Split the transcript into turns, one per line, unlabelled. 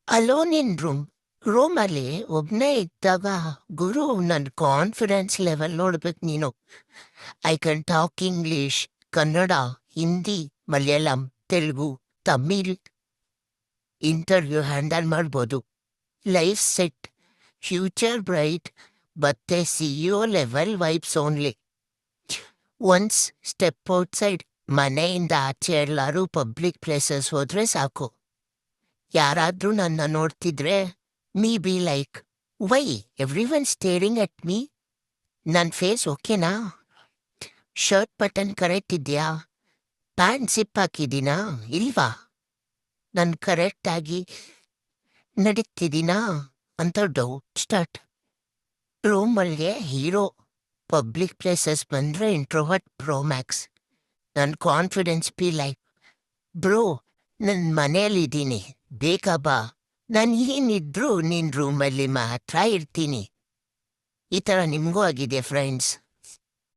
Alone in ರೂಮಲ್ಲಿ ಒಬ್ಬನೇ ಇದ್ದಾಗ ಗುರು ನನ್ನ ಕಾನ್ಫಿಡೆನ್ಸ್ ಲೆವೆಲ್ ನೋಡ್ಬೇಕು ನೀನು. I can talk English, Kannada, Hindi, Malayalam, Telugu, Tamil. Interview handle ಮಾಡ್ಬೋದು. ಲೈಫ್ ಸೆಟ್, ಫ್ಯೂಚರ್ ಬ್ರೈಟ್, ಮತ್ತೆ CEO level vibes only. Once step outside, ಮನೆಯಿಂದ ಆಚೆ ಎಲ್ಲರೂ ಪಬ್ಲಿಕ್ ಪ್ಲೇಸಸ್ ಹೋದ್ರೆ ಸಾಕು. ಯಾರಾದ್ರೂ ನನ್ನ ನೋಡ್ತಿದ್ರೆ me be like, why everyone staring at me? ನನ್ನ ಫೇಸ್ ಓಕೆನಾ? ಶರ್ಟ್ ಬಟನ್ ಕರೆಕ್ಟ್ ಇದೆಯಾ? ಪ್ಯಾಂಟ್ ಸಿಪ್ ಹಾಕಿದ್ದೀನಾ ಇಲ್ವಾ? ನಾನು ಕರೆಕ್ಟಾಗಿ ನಡೀತಿದ್ದೀನಾ ಅಂತ ಡೌಟ್ ಸ್ಟಾರ್ಟ್. ರೂಮಲ್ಲಿಗೆ ಹೀರೋ, ಪಬ್ಲಿಕ್ ಪ್ಲೇಸಸ್ ಬಂದರೆ ಇಂಟ್ರೋವರ್ಟ್ ಪ್ರೋ ಮ್ಯಾಕ್ಸ್. ನನ್ನ ಕಾನ್ಫಿಡೆನ್ಸ್ ಬಿ ಲೈಕ್, ಬ್ರೋ ನನ್ನ ಮನೆಯಲ್ಲಿದ್ದೀನಿ, ಬೇಕಾ ಬಾ, ನಾನು ಏನಿದ್ರು ನಿನ್ನ ರೂಮಲ್ಲಿ ಮಾತ್ರ ಇರ್ತೀನಿ. ಈ ಥರ ನಿಮಗೂ ಆಗಿದೆ ಫ್ರೆಂಡ್ಸ್.